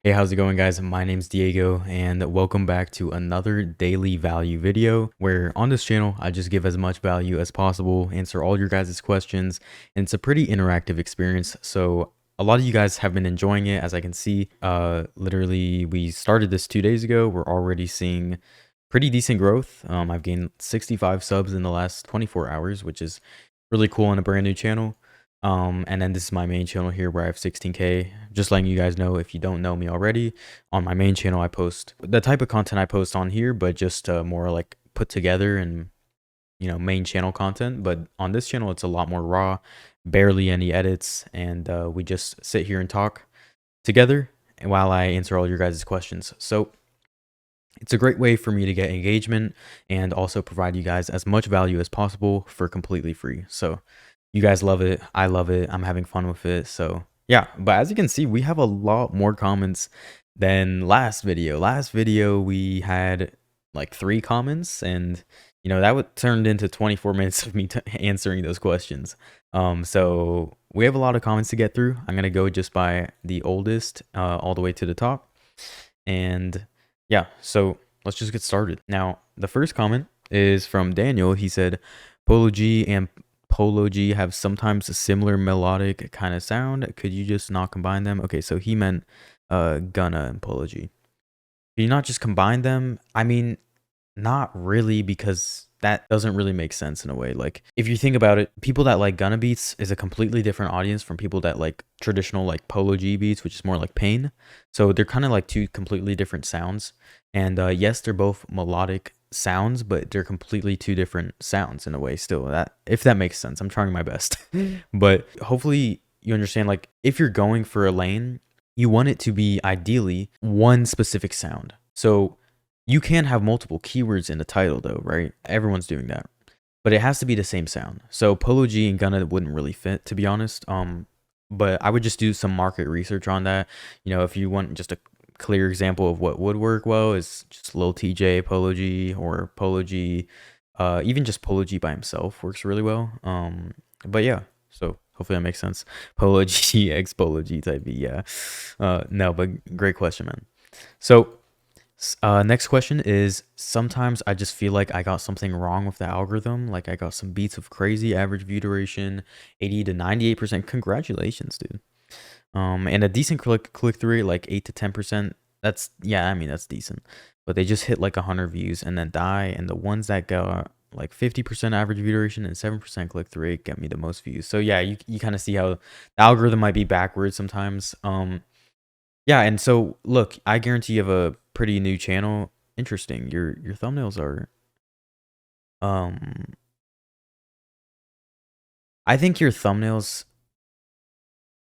Hey, how's it going, guys? My name's Diego, and welcome back to another daily value video where on this channel, I just give as much value as possible, answer all your guys' questions, and it's a pretty interactive experience. So a lot of you guys have been enjoying it, as I can see. Literally, we started this 2 days ago. We're already seeing pretty decent growth. I've gained 65 subs in the last 24 hours, which is really cool on a brand new channel. And then this is my main channel here where I have 16K. Just letting you guys know, if you don't know me already, on my main channel I post the type of content I post on here, but just more like put together and main channel content. But on this channel it's a lot more raw, barely any edits, and we just sit here and talk together while I answer all your guys' questions. So it's a great way for me to get engagement and also provide you guys as much value as possible for completely free. So you guys love it. I love it. I'm having fun with it. So yeah, but as you can see, we have a lot more comments than last video. Last video, we had like 3 comments, and that would turned into 24 minutes of me answering those questions. So we have a lot of comments to get through. I'm going to go just by the oldest all the way to the top. And yeah, so let's just get started. Now, the first comment is from Daniel. He said, Polo G and Polo G have sometimes a similar melodic kind of sound. Could you just not combine them? Okay, so he meant Gunna and Polo G. Can you not just combine them? I mean, not really, because that doesn't really make sense in a way. Like, if you think about it, people that like Gunna beats is a completely different audience from people that like traditional like Polo G beats, which is more like pain. So they're kind of like 2 completely different sounds. And yes, they're both melodic sounds, but they're completely 2 different sounds in a way still. That, if that makes sense, I'm trying my best. But hopefully you understand, like, if you're going for a lane, you want it to be ideally one specific sound. So you can have multiple keywords in the title though, right? Everyone's doing that. But it has to be the same sound. So Polo G and Gunna wouldn't really fit, to be honest. But I would just do some market research on that. If you want just a clear example of what would work well, is just Lil TJ, Polo G, or Polo G. Even just Polo G by himself works really well. But yeah, so hopefully that makes sense. Polo G X Polo G type B, yeah. No, but great question, man. So next question is, sometimes I just feel like I got something wrong with the algorithm. Like, I got some beats of crazy average view duration, 80 to 98%. Congratulations, dude. And a decent click-through rate, like 8 to 10%. That's, yeah, I mean, that's decent. But they just hit like 100 views and then die. And the ones that go like 50% average view duration and 7% click-through rate get me the most views. So yeah, you kind of see how the algorithm might be backwards sometimes. Yeah, and so look, I guarantee you have a pretty new channel. Interesting. Your thumbnails are um I think your thumbnails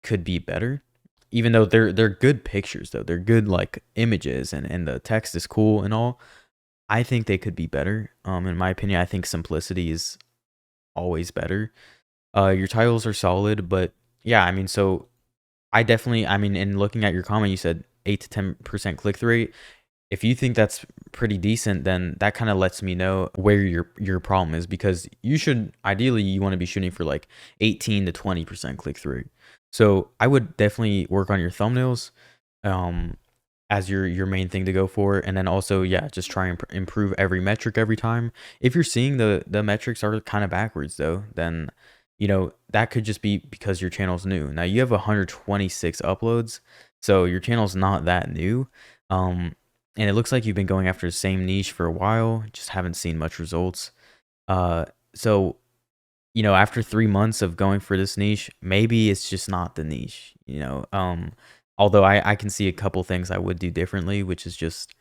could be better. Even though they're good pictures though. They're good like images, and the text is cool and all. I think they could be better. In my opinion, I think simplicity is always better. Your titles are solid, but yeah, I mean, so I mean, in looking at your comment, you said 8 to 10% click-through rate. If you think that's pretty decent, then that kind of lets me know where your problem is, because you should, ideally, you want to be shooting for like 18 to 20% click-through. So I would definitely work on your thumbnails as your main thing to go for, and then also, yeah, just try and improve every metric every time. If you're seeing the metrics are kind of backwards though, then that could just be because your channel's new. Now you have 126 uploads, so your channel's not that new. And it looks like you've been going after the same niche for a while, just haven't seen much results. So, after 3 months of going for this niche, maybe it's just not the niche. Although I can see a couple things I would do differently, which is just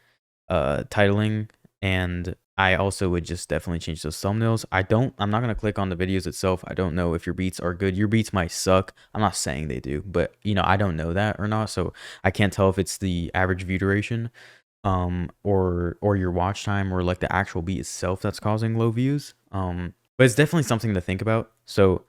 titling, and I also would just definitely change those thumbnails. I'm not gonna click on the videos itself. I don't know if your beats are good. Your beats might suck. I'm not saying they do, but I don't know that or not, so I can't tell if it's the average view duration, or your watch time, or like the actual beat itself that's causing low views. But it's definitely something to think about. So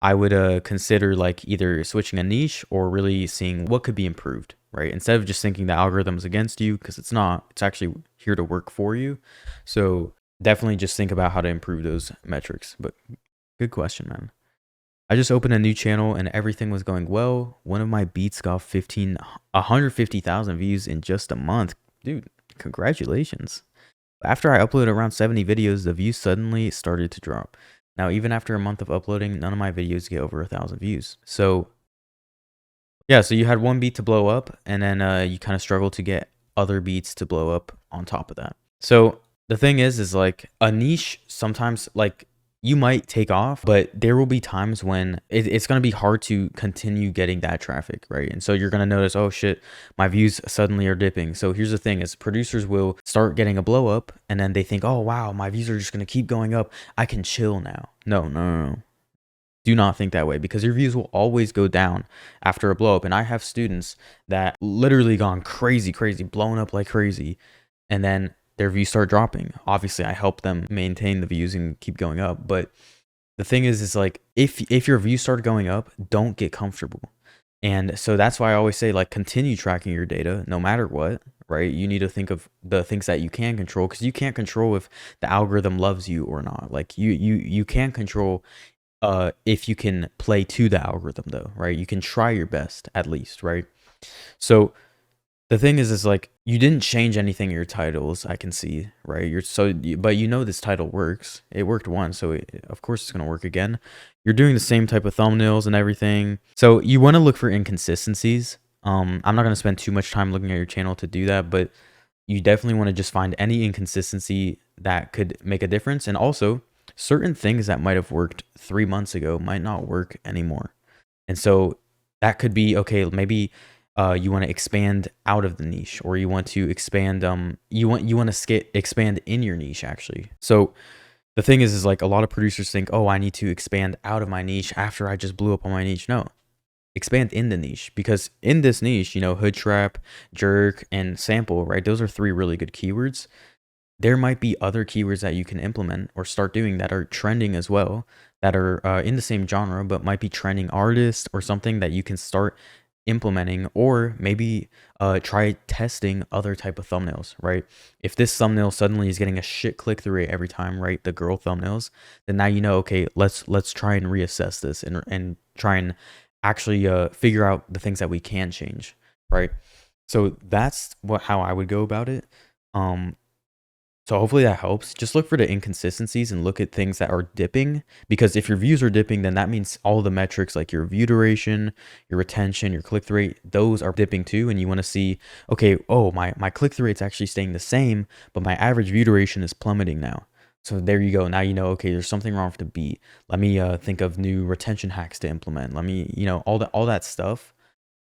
I would consider like either switching a niche or really seeing what could be improved, right? Instead of just thinking the algorithm's against you, because it's not. It's actually here to work for you. So definitely just think about how to improve those metrics. But good question, man. I just opened a new channel and everything was going well. One of my beats got 150,000 views in just a month. Dude, congratulations. After I uploaded around 70 videos, the views suddenly started to drop. Now, even after a month of uploading, none of my videos get over 1,000 views. So yeah, so you had one beat to blow up, and then you kind of struggle to get other beats to blow up on top of that. So the thing is like a niche sometimes, like, you might take off, but there will be times when it's going to be hard to continue getting that traffic, right? And so you're going to notice, oh shit, my views suddenly are dipping. So here's the thing is producers will start getting a blow up, and then they think, oh wow, my views are just going to keep going up. I can chill now. No. Do not think that way, because your views will always go down after a blow up. And I have students that literally gone crazy, blown up like crazy, and then their views start dropping. Obviously, I help them maintain the views and keep going up. But the thing is like, if your views start going up, don't get comfortable. And so that's why I always say, like, continue tracking your data no matter what, right? You need to think of the things that you can control, because you can't control if the algorithm loves you or not. Like, you can't control if you can play to the algorithm, though, right? You can try your best at least, right? So the thing is like, you didn't change anything in your titles, I can see, right? But you know this title works. It worked once, so of course it's gonna work again. You're doing the same type of thumbnails and everything, so you want to look for inconsistencies. I'm not gonna spend too much time looking at your channel to do that, but you definitely want to just find any inconsistency that could make a difference. And also, certain things that might have worked 3 months ago might not work anymore. And so that could be, okay, maybe you want to expand out of the niche, or you want to expand, you want to expand in your niche, actually. So the thing is like, a lot of producers think, oh, I need to expand out of my niche after I just blew up on my niche. No, expand in the niche, because in this niche, hood trap, jerk, and sample, right? Those are 3 really good keywords. There might be other keywords that you can implement or start doing that are trending as well, that are in the same genre, but might be trending artists or something that you can start implementing, or maybe try testing other type of thumbnails, right? If this thumbnail suddenly is getting a shit click-through rate every time, right, the girl thumbnails, then now okay, let's try and reassess this and try and actually figure out the things that we can change, right? So that's how I would go about it. So hopefully that helps. Just look for the inconsistencies and look at things that are dipping, because if your views are dipping, then that means all the metrics, like your view duration, your retention, your click-through rate, those are dipping too. And you want to see, okay, oh, my click-through rate's actually staying the same, but my average view duration is plummeting now. So there you go. Now okay, there's something wrong with the beat. Let me think of new retention hacks to implement. Let me, all that stuff.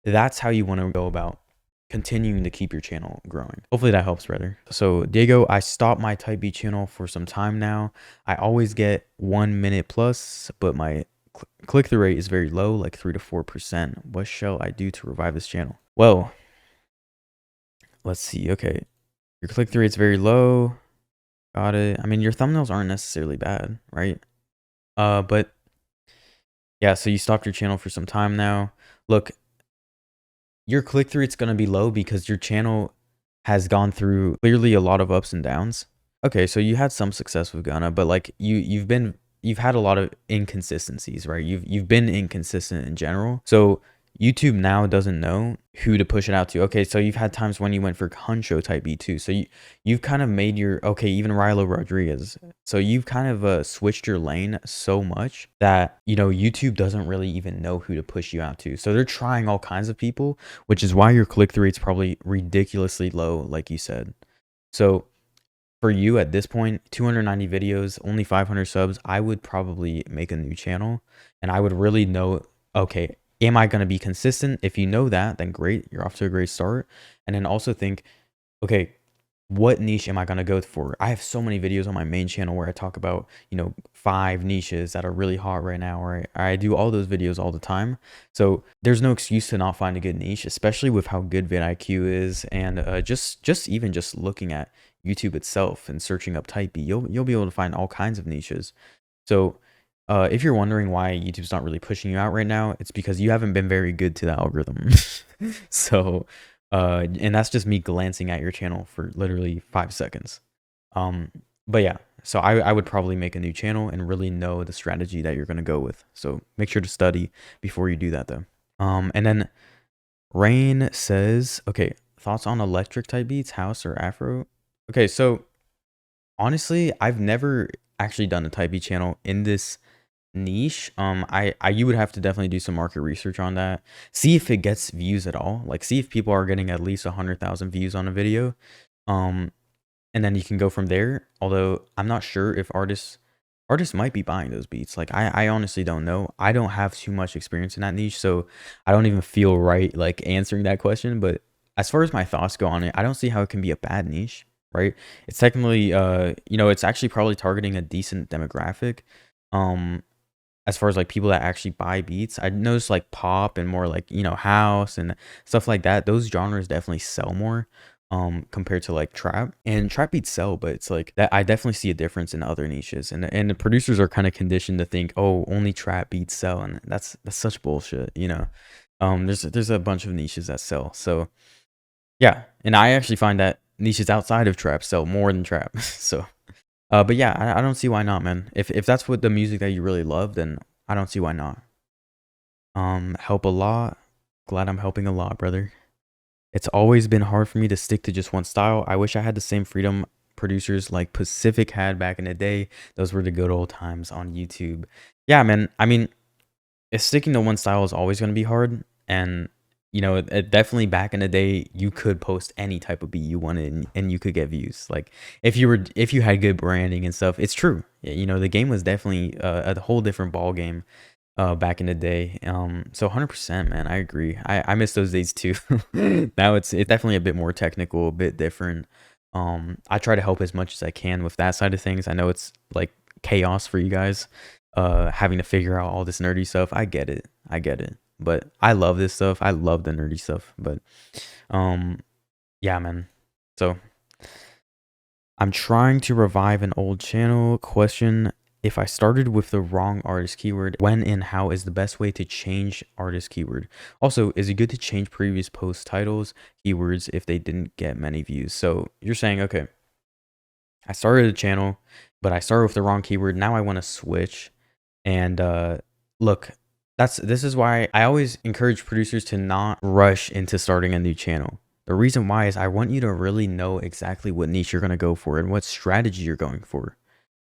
That's how you want to go about continuing to keep your channel growing. Hopefully that helps, brother. So Diego, I stopped my type B channel for some time now. I always get 1 minute plus, but my click-through rate is very low, like 3 to 4%. What shall I do to revive this channel? Well, let's see. Okay, your click-through rate's very low. Got it. I mean, your thumbnails aren't necessarily bad, right? But yeah, so you stopped your channel for some time now. Look, your click-through rate's going to be low because your channel has gone through clearly a lot of ups and downs. Okay, so you had some success with Ghana, but like you've had a lot of inconsistencies, right? You've been inconsistent in general. So YouTube now doesn't know who to push it out to. Okay, so you've had times when you went for Huncho type B too. So you've kind of made your, okay, even Rilo Rodriguez. So you've kind of switched your lane so much that, YouTube doesn't really even know who to push you out to. So they're trying all kinds of people, which is why your click-through rate's probably ridiculously low, like you said. So for you at this point, 290 videos, only 500 subs, I would probably make a new channel, and I would really know, okay, am I going to be consistent? If you know that, then great, you're off to a great start. And then also think, okay, what niche am I going to go for? I have so many videos on my main channel where I talk about, 5 niches that are really hot right now, where I do all those videos all the time. So there's no excuse to not find a good niche, especially with how good vidIQ is. And just even just looking at YouTube itself and searching up type B, you'll be able to find all kinds of niches. So if you're wondering why YouTube's not really pushing you out right now, it's because you haven't been very good to the algorithm. So and that's just me glancing at your channel for literally 5 seconds. But yeah, So I would probably make a new channel and really know the strategy that you're going to go with. So make sure to study before you do that though. And then Rain says, okay, thoughts on electric type beats, house or Afro? Okay, so honestly, I've never actually done a type beat channel in this niche. You would have to definitely do some market research on that. See if it gets views at all. Like see if people are getting at least 100,000 views on a video. Um, and then you can go from there. Although I'm not sure if artists might be buying those beats. Like I honestly don't know. I don't have too much experience in that niche, so I don't even feel right like answering that question. But as far as my thoughts go on it, I don't see how it can be a bad niche, right? It's technically it's actually probably targeting a decent demographic. Um as far as like people that actually buy beats, I noticed like pop and more like, house and stuff like that. Those genres definitely sell more compared to like trap, and trap beats sell, but it's like that I definitely see a difference in other niches, and the producers are kind of conditioned to think, oh, only trap beats sell, and that's such bullshit. There's a bunch of niches that sell. So yeah, and I actually find that niches outside of trap sell more than trap. So but yeah, I don't see why not, man. If that's what the music that you really love, then I don't see why not. Help a lot. Glad I'm helping a lot, brother. It's always been hard for me to stick to just one style. I wish I had the same freedom producers like Pacific had back in the day. Those were the good old times on YouTube. Yeah, man. I mean, sticking to one style is always going to be hard, and it definitely back in the day you could post any type of beat you wanted, and you could get views. Like if you had good branding and stuff. It's true. The game was definitely a whole different ball game back in the day. So 100%, man, I agree. I miss those days too. Now it's definitely a bit more technical, a bit different. I try to help as much as I can with that side of things. I know it's like chaos for you guys having to figure out all this nerdy stuff. I get it, but I love this stuff. I love the nerdy stuff. But yeah, man. So I'm trying to revive an old channel. Question: if I started with the wrong artist keyword, when and how is the best way to change artist keyword? Also, is it good to change previous post titles keywords if they didn't get many views? So you're saying, okay, I started a channel, but I started with the wrong keyword. Now I want to switch. And look, this is why I always encourage producers to not rush into starting a new channel. The reason why is I want you to really know exactly what niche you're going to go for and what strategy you're going for,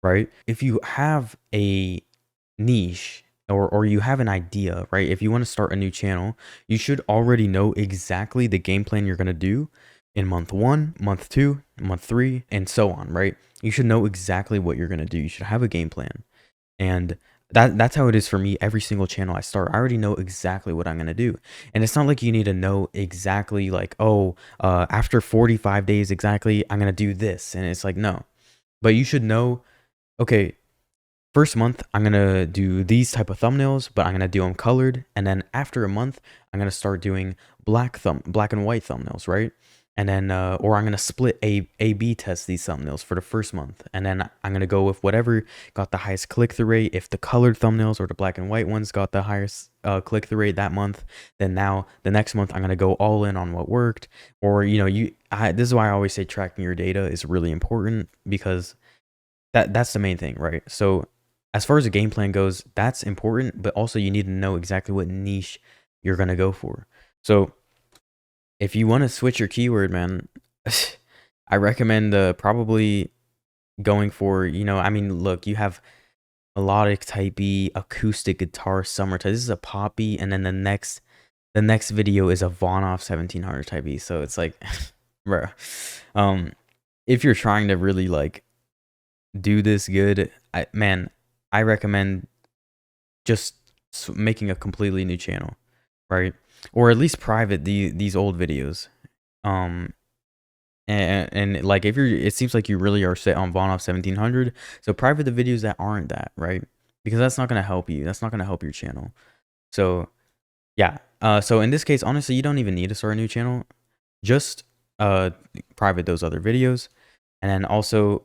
right? If you have a niche or you have an idea, right? If you want to start a new channel, you should already know exactly the game plan you're going to do in month 1, month 2, month 3, and so on, right? You should know exactly what you're going to do. You should have a game plan. And that's how it is for me. Every single channel I start, I already know exactly what I'm going to do. And it's not like you need to know exactly like, oh, after 45 days exactly, I'm going to do this. And it's like, no. But you should know, okay, first month, I'm going to do these type of thumbnails, but I'm going to do them colored. And then after a month, I'm going to start doing black and white thumbnails, right? And then, or I'm going to split A/B test these thumbnails for the first month. And then I'm going to go with whatever got the highest click-through rate. If the colored thumbnails or the black and white ones got the highest click-through rate that month, then now the next month I'm going to go all in on what worked. Or, this is why I always say tracking your data is really important, because that's the main thing, right? So as far as the game plan goes, that's important, but also you need to know exactly what niche you're going to go for. So if you want to switch your keyword, man, I recommend probably going for, look, you have melodic type B, acoustic guitar, summer type. This is a pop beat, and then the next video is a Von-Off 1700 type B. So it's like, bro, if you're trying to really like do this good, I recommend just making a completely new channel, right? Or at least private these old videos. And like if it seems like you really are set on Von-Off 1700, so private the videos that aren't that, right? Because that's not going to help you. That's not going to help your channel. So yeah. So in this case, honestly, you don't even need to start a new channel. Just private those other videos. And then also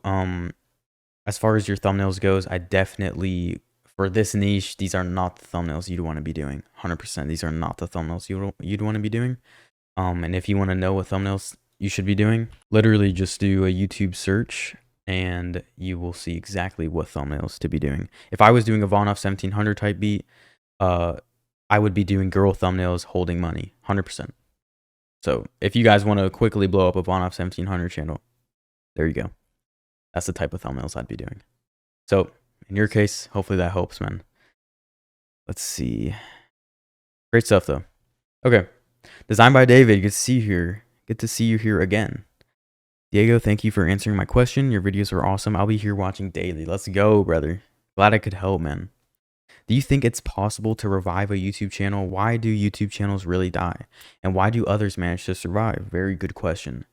as far as your thumbnails goes, I definitely, for this niche, these are not the thumbnails you'd want to be doing. 100%. These are not the thumbnails you'd want to be doing. And if you want to know what thumbnails you should be doing, literally just do a YouTube search and you will see exactly what thumbnails to be doing. If I was doing a Von off 1700 type beat, I would be doing girl thumbnails holding money, 100%. So if you guys want to quickly blow up a Von off 1700 channel, there you go. That's the type of thumbnails I'd be doing. So in your case, hopefully that helps, man. Let's see. Great stuff though. Okay. Designed by David. Good to see you here. Good to see you here again. Diego, thank you for answering my question. Your videos are awesome. I'll be here watching daily. Let's go, brother. Glad I could help, man. Do you think it's possible to revive a YouTube channel? Why do YouTube channels really die? And why do others manage to survive? Very good question.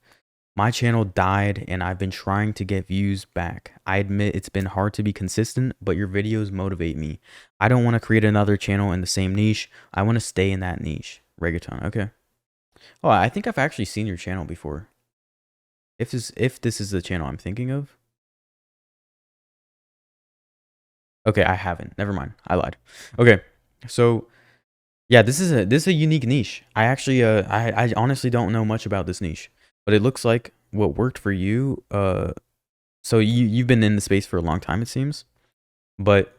My channel died and I've been trying to get views back. I admit it's been hard to be consistent, but your videos motivate me. I don't want to create another channel in the same niche. I want to stay in that niche. Reggaeton, okay. Oh, I think I've actually seen your channel before. If this is the channel I'm thinking of. Okay, I haven't. Never mind. I lied. Okay. So, yeah, this is a unique niche. I actually I honestly don't know much about this niche, but it looks like what worked for you. So you've been in the space for a long time, it seems, but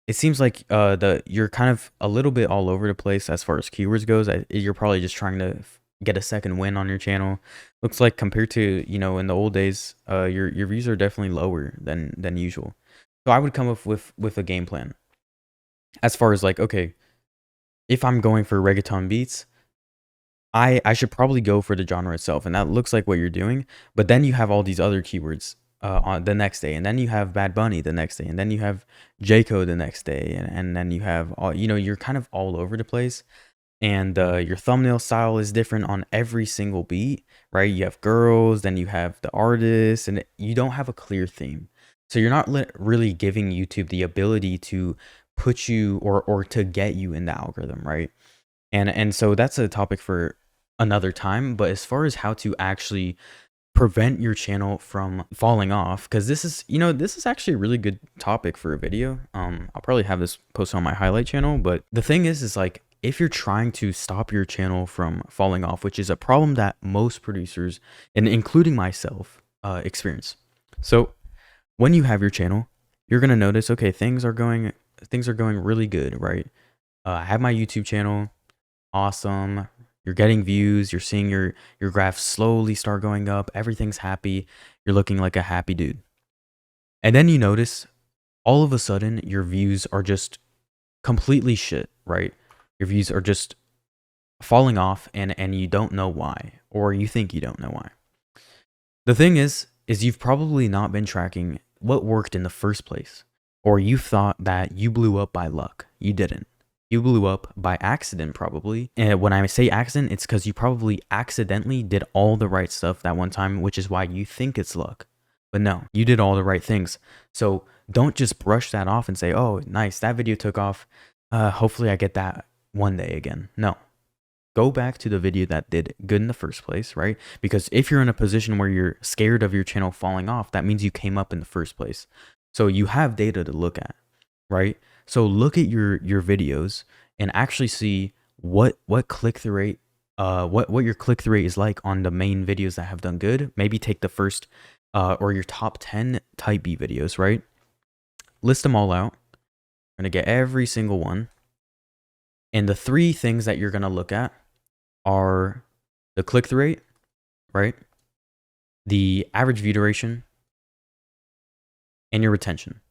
it seems like you're kind of a little bit all over the place as far as keywords goes. You're probably just trying to get a second win on your channel. Looks like compared to, you know, in the old days, your views are definitely lower than usual. So I would come up with a game plan as far as like, okay, if I'm going for reggaeton beats, I should probably go for the genre itself, and that looks like what you're doing. But then you have all these other keywords on the next day, and then you have Bad Bunny the next day, and then you have J Cole the next day, and then you have all, you know, you're kind of all over the place. And your thumbnail style is different on every single beat, right? You have girls, then you have the artists, and you don't have a clear theme. So you're not really giving YouTube the ability to put you or to get you in the algorithm, right? And so that's a topic for another time. But as far as how to actually prevent your channel from falling off, because this is, you know, this is actually a really good topic for a video. I'll probably have this posted on my highlight channel. But the thing is like, if you're trying to stop your channel from falling off, which is a problem that most producers, and including myself, experience. So when you have your channel, you're gonna notice, okay, things are going really good, right? I have my YouTube channel. Awesome. You're getting views. You're seeing your graphs slowly start going up. Everything's happy. You're looking like a happy dude. And then you notice all of a sudden your views are just completely shit, right? Your views are just falling off and you don't know why, or you think you don't know why. The thing is you've probably not been tracking what worked in the first place, or you thought that you blew up by luck. You didn't. You blew up by accident, probably. And when I say accident, it's because you probably accidentally did all the right stuff that one time, which is why you think it's luck. But no, you did all the right things. So don't just brush that off and say, oh, nice, that video took off. Hopefully I get that one day again. No. Go back to the video that did good in the first place, right? Because if you're in a position where you're scared of your channel falling off, that means you came up in the first place. So you have data to look at, right? So look at your videos and actually see what click-through rate, what your click-through rate is like on the main videos that have done good. Maybe take the first or your top 10 type B videos, right? List them all out. You're gonna get every single one. And the three things that you're gonna look at are the click-through rate, right? The average view duration, and your retention.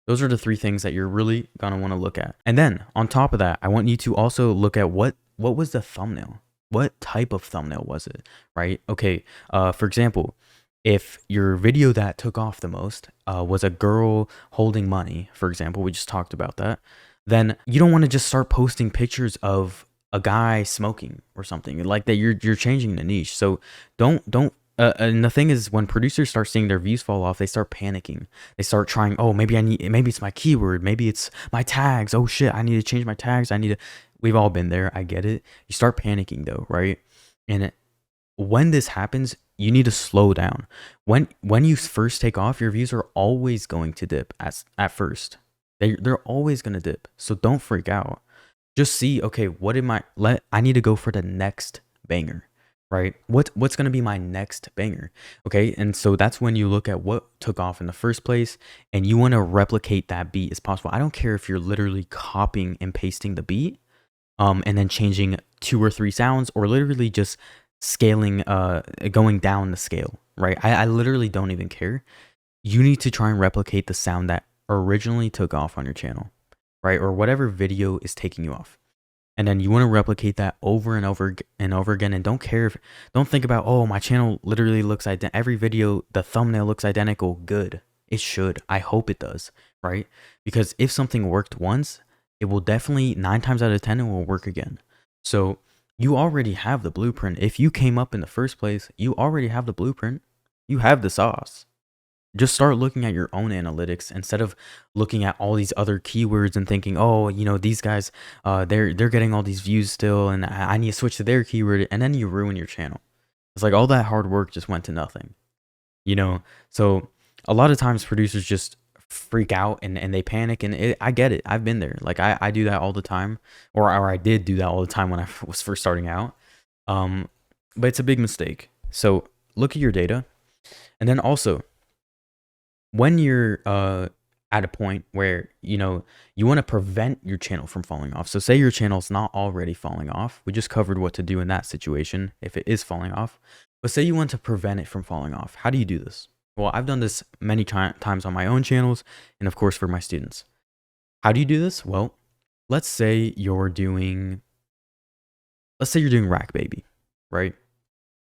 Those are the three things that you're really gonna want to look at. And then on top of that, I want you to also look at what was the thumbnail? What type of thumbnail was it, right? Okay, for example, if your video that took off the most was a girl holding money, for example, we just talked about that, then you don't want to just start posting pictures of a guy smoking or something like that. You're changing the niche. So don't and the thing is, when producers start seeing their views fall off, they start panicking. They start trying, oh, maybe it's my keyword, maybe it's my tags. Oh shit, I need to change my tags. We've all been there. I get it. You start panicking though, right? And when this happens, you need to slow down. When you first take off, your views are always going to dip at first. They're always gonna dip. So don't freak out. Just see, okay, I need to go for the next banger. right? What's going to be my next banger? Okay? And so that's when you look at what took off in the first place and you want to replicate that beat as possible. I don't care if you're literally copying and pasting the beat and then changing 2 or 3 sounds or literally just scaling going down the scale, right? I literally don't even care. You need to try and replicate the sound that originally took off on your channel, right? Or whatever video is taking you off. And then you want to replicate that over and over and over again. And don't think about, oh, my channel literally looks identical. Every video, the thumbnail looks identical. Good. It should. I hope it does, right? Because if something worked once, it will definitely 9 times out of 10, it will work again. So you already have the blueprint. If you came up in the first place, you already have the blueprint. You have the sauce. Just start looking at your own analytics instead of looking at all these other keywords and thinking, oh, these guys, they're getting all these views still, and I need to switch to their keyword, and then you ruin your channel. It's like all that hard work just went to nothing, So a lot of times producers just freak out and they panic, and I get it. I've been there. Like I do that all the time, or I did do that all the time when I was first starting out. But it's a big mistake. So look at your data, and then also, when you're at a point where you want to prevent your channel from falling off. So say your channel's not already falling off. We just covered what to do in that situation if it is falling off. But say you want to prevent it from falling off. How do you do this? Well, I've done this many times on my own channels and of course for my students. How do you do this? Well, let's say you're doing rack baby, right?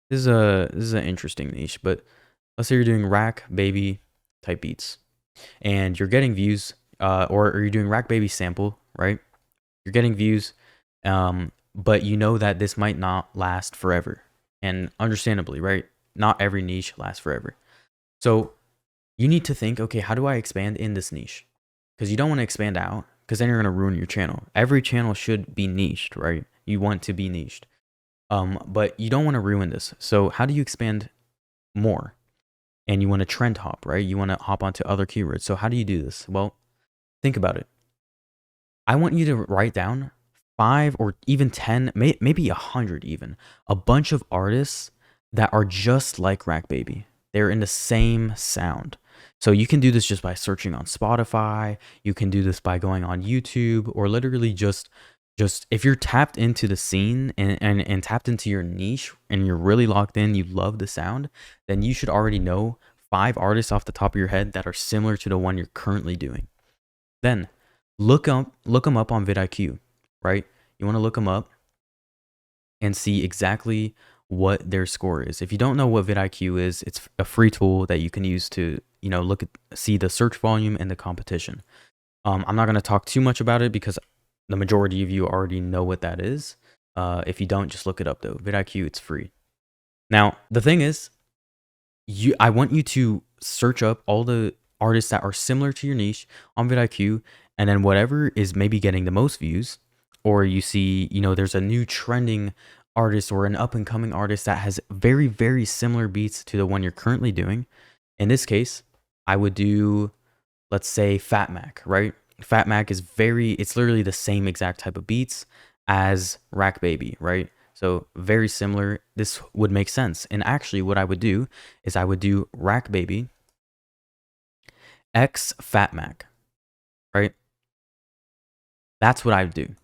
This is an interesting niche, but let's say you're doing rack baby type beats and you're getting views, or you're doing rack baby sample, right? You're getting views, but you know that this might not last forever, and understandably, right? Not every niche lasts forever. So you need to think, okay, how do I expand in this niche? Because you don't want to expand out, because then you're going to ruin your channel. Every channel should be niched, right? You want to be niched, but you don't want to ruin this. So how do you expand more? And you want to trend hop, right? You want to hop onto other keywords. So how do you do this? Well, think about it. I want you to write down 5 or even 10, maybe 100 even, a bunch of artists that are just like Rack Baby. They're in the same sound. So you can do this just by searching on Spotify. You can do this by going on YouTube, or literally just if you're tapped into the scene and tapped into your niche and you're really locked in, you love the sound, then you should already know 5 artists off the top of your head that are similar to the one you're currently doing. Then look them up on vidIQ, right? You want to look them up and see exactly what their score is. If you don't know what vidIQ is, it's a free tool that you can use to see the search volume and the competition. I'm not going to talk too much about it because the majority of you already know what that is. If you don't, just look it up though. vidIQ, it's free. Now, the thing is, I want you to search up all the artists that are similar to your niche on vidIQ, and then whatever is maybe getting the most views, or you see, there's a new trending artist or an up and coming artist that has very, very similar beats to the one you're currently doing. In this case, I would do, let's say, Fat Mac, right? Fat Mac is it's literally the same exact type of beats as Rack Baby, right? So very similar. This would make sense. And actually what I would do is I would do Rack Baby X Fat Mac, right? That's what I would do.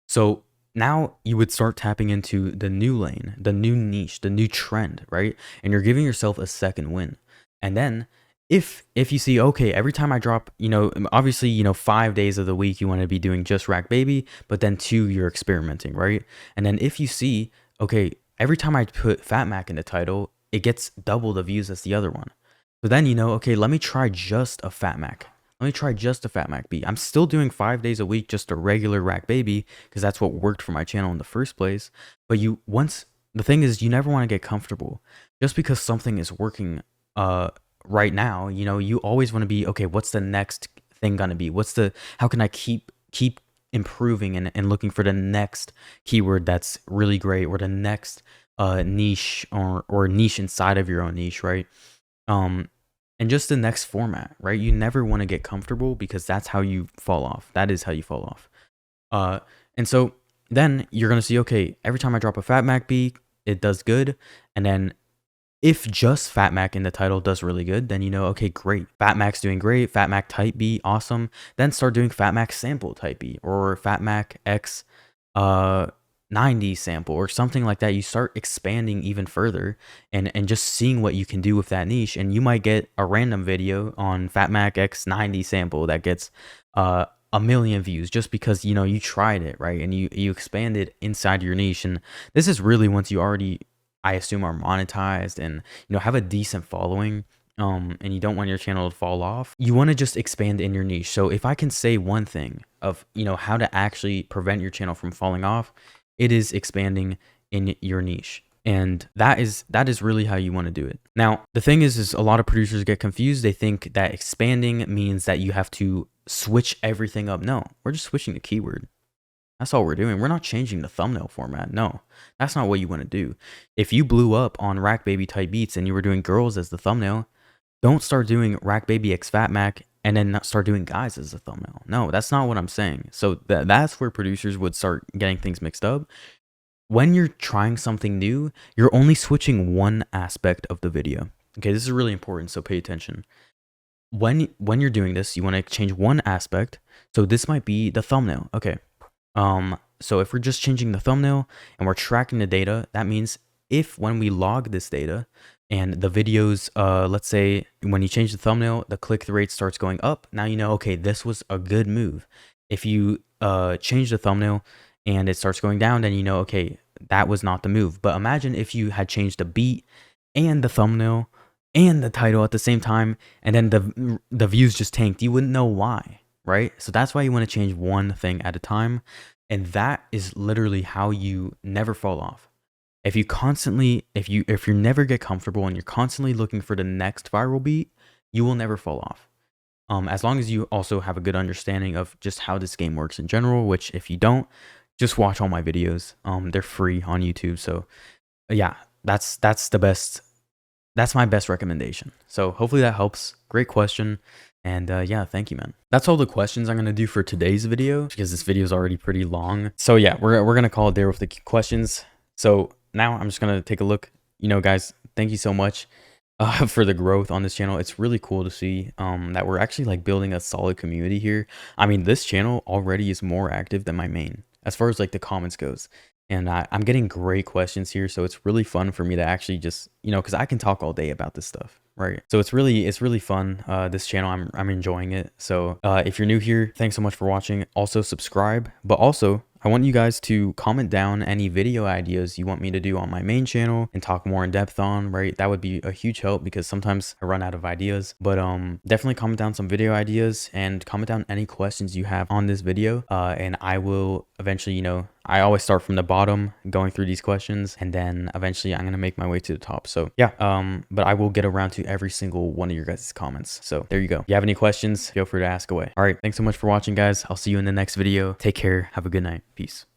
So now you would start tapping into the new lane, the new niche, the new trend, right? And you're giving yourself a second win. And then if you see, okay, every time I drop, obviously, 5 days of the week, you want to be doing just Rack Baby, but then 2, you're experimenting, right? And then if you see, okay, every time I put Fat Mac in the title, it gets double the views as the other one. So then, okay, let me try just a Fat Mac. Let me try just a Fat Mac beat. I'm still doing 5 days a week, just a regular Rack Baby, because that's what worked for my channel in the first place. But the thing is, you never want to get comfortable. Just because something is working, right now, you always want to be, okay, what's the next thing gonna be? How can I keep improving and looking for the next keyword that's really great, or the next niche or niche inside of your own niche, right? And just the next format, right? You never want to get comfortable, because that's how you fall off. That is how you fall off. And so then you're gonna see, okay, every time I drop a Fat Mac beat, it does good. And then if just Fat Mac in the title does really good, then you know, okay, great. Fat Mac's doing great. Fat Mac type B, awesome. Then start doing Fat Mac sample type B or Fat Mac X uh 90 sample or something like that. You start expanding even further and just seeing what you can do with that niche. And you might get a random video on Fat Mac X 90 sample that gets a million views just because you know you tried it, right? And you expanded inside your niche. And this is really once you already, I assume, are monetized and you know have a decent following, and you don't want your channel to fall off. You want to just expand in your niche. So if I can say one thing of, you know, how to actually prevent your channel from falling off, it is expanding in your niche. And that is really how you want to do it. Now, the thing is a lot of producers get confused. They think that expanding means that you have to switch everything up. No, we're just switching the keyword. That's all we're doing. We're not changing the thumbnail format. No, that's not what you want to do. If you blew up on Rack Baby type beats and you were doing girls as the thumbnail, don't start doing Rack Baby X Fat Mac and then not start doing guys as a thumbnail. No, that's not what I'm saying. So that's where producers would start getting things mixed up. When you're trying something new, you're only switching one aspect of the video. Okay, this is really important, so pay attention. When you're doing this, you want to change one aspect. So this might be the thumbnail. Okay. So if we're just changing the thumbnail and we're tracking the data, that means if when we log this data and the videos, let's say when you change the thumbnail, the click-through rate starts going up. Now you know, okay, this was a good move. If you change the thumbnail and it starts going down, then you know, okay, that was not the move. But imagine if you had changed the beat and the thumbnail and the title at the same time, and then the views just tanked. You wouldn't know why, right? So that's why you want to change one thing at a time. And that is literally how you never fall off. If you constantly, if you never get comfortable and you're constantly looking for the next viral beat, you will never fall off. As long as you also have a good understanding of just how this game works in general, which if you don't, just watch all my videos. They're free on YouTube. So yeah, that's the best. That's my best recommendation. So hopefully that helps. Great question. And yeah, thank you, man. That's all the questions I'm going to do for today's video because this video is already pretty long. So yeah, we're going to call it there with the questions. So now I'm just going to take a look. You know, guys, thank you so much for the growth on this channel. It's really cool to see that we're actually like building a solid community here. I mean, this channel already is more active than my main as far as like the comments goes. And I'm getting great questions here. So it's really fun for me to actually just, you know, because I can talk all day about this stuff. Right. So it's really fun. This channel, I'm enjoying it. So if you're new here, thanks so much for watching. Also subscribe, but also I want you guys to comment down any video ideas you want me to do on my main channel and talk more in depth on, right? That would be a huge help because sometimes I run out of ideas, but definitely comment down some video ideas and comment down any questions you have on this video. And I will eventually, you know, I always start from the bottom going through these questions and then eventually I'm going to make my way to the top. So yeah, but I will get around to every single one of your guys' comments. So there you go. If you have any questions, feel free to ask away. All right. Thanks so much for watching, guys. I'll see you in the next video. Take care. Have a good night. Peace.